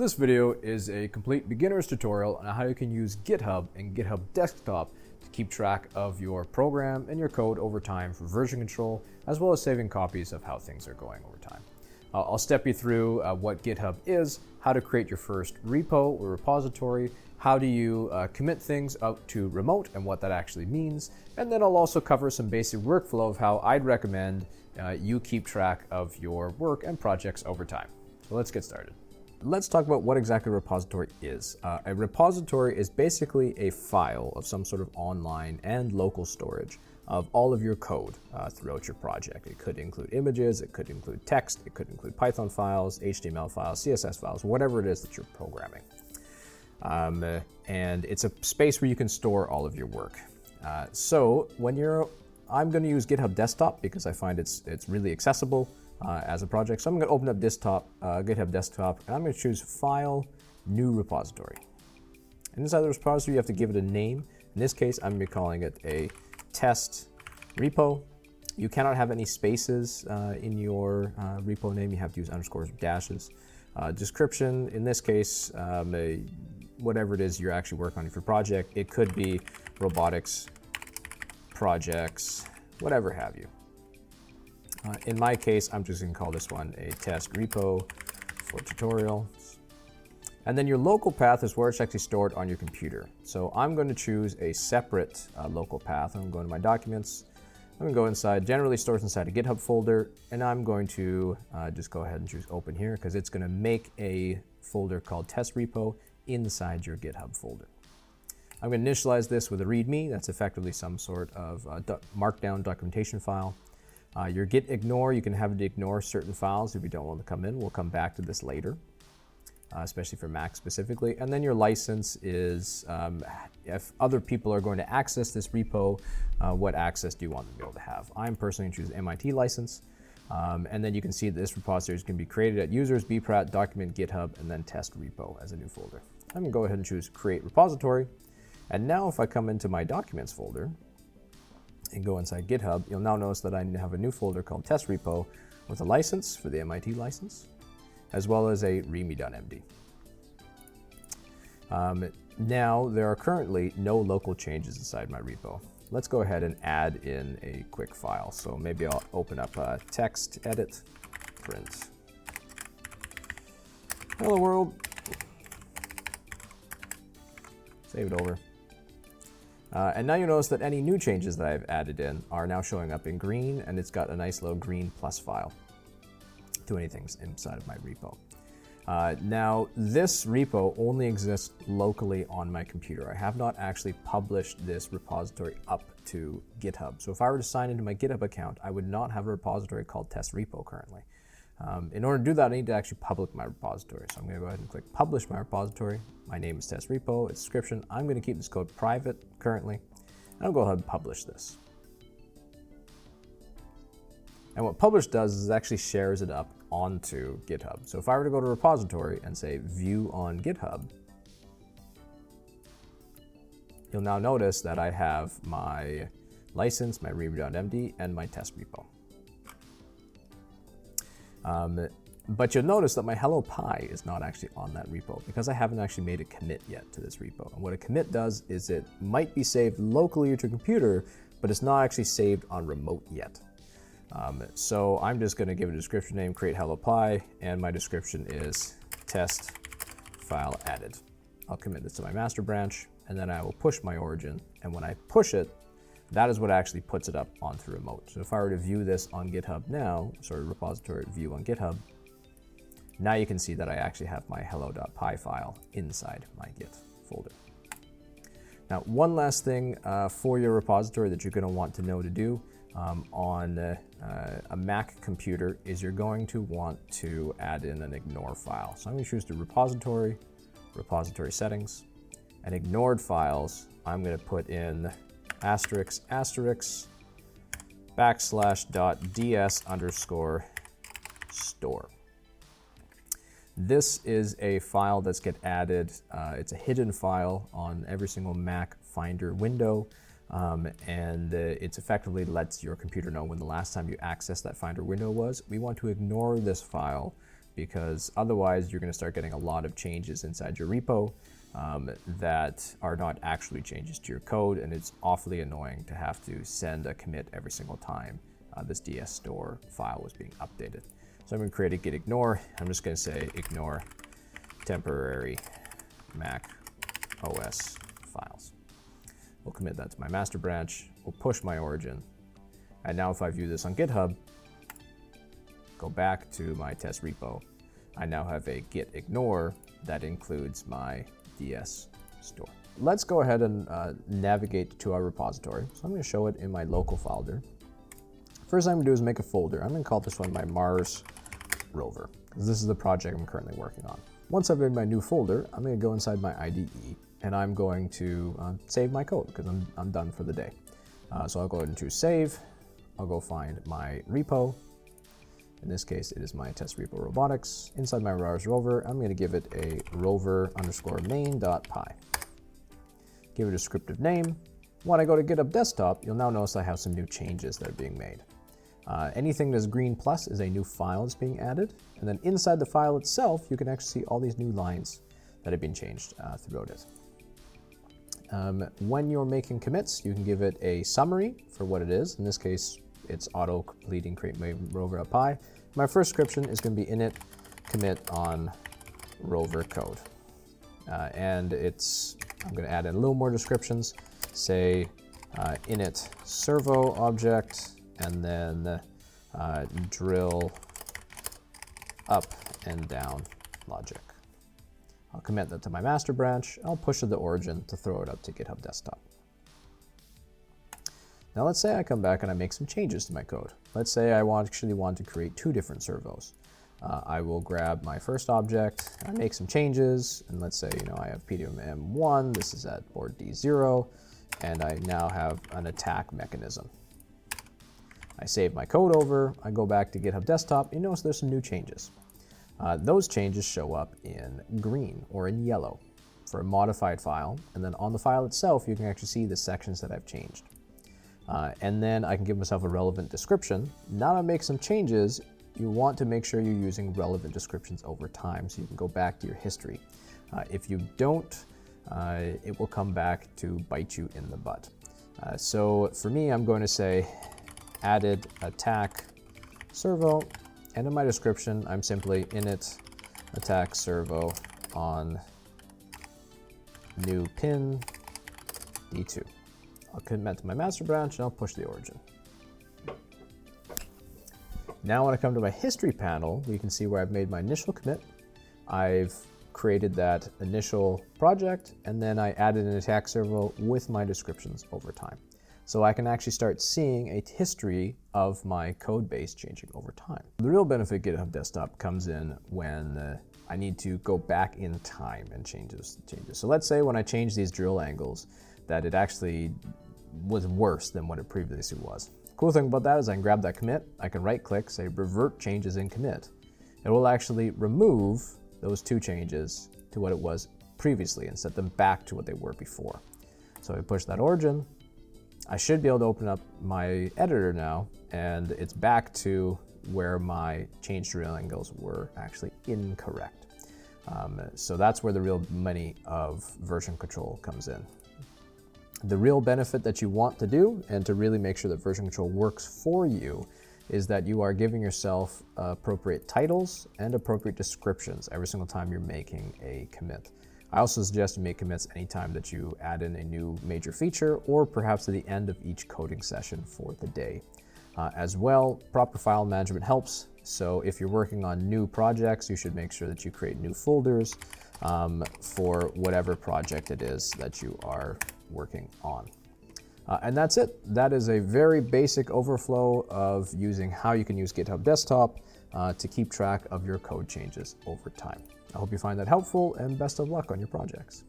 So this video is a complete beginner's tutorial on how you can use GitHub and GitHub Desktop to keep track of your program and your code over time for version control, as well as saving copies of how things are going over time. I'll step you through what GitHub is, how to create your first repo or repository, how do you commit things out to remote and what that actually means, and then I'll also cover some basic workflow of how I'd recommend you keep track of your work and projects over time. So let's get started. Let's talk about what exactly a repository is. A repository is basically a file of some sort of online and local storage of all of your code throughout your project. It could include images, it could include text, it could include Python files, HTML files, CSS files, whatever it is that you're programming. And it's a space where you can store all of your work. So I'm going to use GitHub Desktop because I find it's really accessible as a project. So I'm going to open up GitHub Desktop, and I'm going to choose File, New Repository. And inside the repository, you have to give it a name. In this case, I'm going to be calling it a test repo. You cannot have any spaces in your repo name. You have to use underscores or dashes. Description, in this case, whatever it is you're actually working on for your project. It could be robotics, projects, whatever have you. In my case, I'm just going to call this one a test repo for tutorials. And then your local path is where it's actually stored on your computer. So I'm going to choose a separate local path. I'm going to go into my documents. I'm going to go inside, generally stores inside a GitHub folder, and I'm going to just go ahead and choose open here because it's going to make a folder called test repo inside your GitHub folder. I'm going to initialize this with a README. That's effectively some sort of markdown documentation file. Your Git.ignore, you can have it ignore certain files if you don't want to come in. We'll come back to this later, especially for Mac specifically. And then your license is if other people are going to access this repo, what access do you want them to be able to have? I'm personally going to choose MIT license. And then you can see that this repository is going to be created at users, bprat, document, GitHub, and then test repo as a new folder. I'm going to go ahead and choose create repository. And now if I come into my documents folder and go inside GitHub, you'll now notice that I have a new folder called test repo with a license for the MIT license, as well as a readme.md. Now there are currently no local changes inside my repo. Let's go ahead and add in a quick file. So maybe I'll open up text edit, print. Hello world. Save it over. And now you notice that any new changes that I've added in are now showing up in green, and it's got a nice little green plus file to anything inside of my repo. Now, this repo only exists locally on my computer. I have not actually published this repository up to GitHub. So if I were to sign into my GitHub account, I would not have a repository called test repo currently. In order to do that, I need to actually publish my repository. So I'm going to go ahead and click publish my repository. My name is test repo, its description. I'm going to keep this code private currently, and I'll go ahead and publish this. And what publish does is it actually shares it up onto GitHub. So if I were to go to repository and say view on GitHub, you'll now notice that I have my license, my readme.md, and my test repo. But you'll notice that my hello Pi is not actually on that repo because I haven't actually made a commit yet to this repo. And what a commit does is it might be saved locally to your computer, but it's not actually saved on remote yet. So I'm just going to give it a description name, create hello Pi, and my description is test file added. I'll commit this to my master branch, and then I will push my origin. And when I push it, that is what actually puts it up onto remote. So if I were to view this on GitHub now, repository view on GitHub, now you can see that I actually have my hello.py file inside my Git folder. Now, one last thing for your repository that you're going to want to know to do on a Mac computer is you're going to want to add in an ignore file. So I'm going to choose the repository settings, and ignored files, I'm going to put in asterisk /ds_store. This is a file that's get added. It's a hidden file on every single Mac Finder window, and it effectively lets your computer know when the last time you accessed that Finder window was. We want to ignore this file because otherwise you're going to start getting a lot of changes inside your repo that are not actually changes to your code, and it's awfully annoying to have to send a commit every single time this DS store file was being updated. So I'm going to create a Git.ignore. I'm just going to say ignore temporary Mac OS files. We'll commit that to my master branch. We'll push my origin. And now if I view this on GitHub, go back to my test repo, I now have a Git.ignore that includes my DS store. Let's go ahead and navigate to our repository. So I'm going to show it in my local folder. First thing I'm going to do is make a folder. I'm going to call this one my Mars rover, because this is the project I'm currently working on. Once I've made my new folder, I'm going to go inside my IDE, and I'm going to save my code, because I'm done for the day. So I'll go ahead and choose save. I'll go find my repo. In this case, it is my test repo robotics. Inside my Mars rover, I'm going to give it a rover_main.py. Give it a descriptive name. When I go to GitHub Desktop, you'll now notice I have some new changes that are being made. Anything that's green plus is a new file that's being added. And then inside the file itself, you can actually see all these new lines that have been changed throughout it. When you're making commits, you can give it a summary for what it is. In this case, it's auto-completing create rover.py. My first description is going to be init commit on rover code. And I'm going to add in a little more descriptions. Say init servo object, and then drill up and down logic. I'll commit that to my master branch. I'll push to the origin to throw it up to GitHub Desktop. Now let's say I come back and I make some changes to my code. Let's say I actually want to create two different servos. I will grab my first object, I make some changes, and let's say I have PWM1, this is at board D0, and I now have an attack mechanism. I save my code over, I go back to GitHub Desktop, you notice there's some new changes. Those changes show up in green or in yellow for a modified file, and then on the file itself you can actually see the sections that I've changed. And then I can give myself a relevant description. Now to make some changes, you want to make sure you're using relevant descriptions over time so you can go back to your history. If you don't, it will come back to bite you in the butt. So for me, I'm going to say added attack servo, and in my description, I'm simply init attack servo on new pin D2. I'll commit to my master branch and I'll push the origin. Now when I come to my history panel, we can see where I've made my initial commit. I've created that initial project, and then I added an attack servo with my descriptions over time. So I can actually start seeing a history of my code base changing over time. The real benefit of GitHub Desktop comes in when I need to go back in time and change those changes. So let's say when I change these drill angles, that it actually was worse than what it previously was. Cool thing about that is I can grab that commit, I can right click, say revert changes in commit. It will actually remove those two changes to what it was previously and set them back to what they were before. So I push that origin, I should be able to open up my editor now, and it's back to where my change drill angles were actually incorrect. So that's where the real money of version control comes in. The real benefit that you want to do, and to really make sure that version control works for you, is that you are giving yourself appropriate titles and appropriate descriptions every single time you're making a commit. I also suggest you make commits anytime that you add in a new major feature, or perhaps at the end of each coding session for the day. As well, proper file management helps. So if you're working on new projects, you should make sure that you create new folders for whatever project it is that you are working on. And that's it. That is a very basic overflow of using how you can use GitHub Desktop to keep track of your code changes over time. I hope you find that helpful, and best of luck on your projects.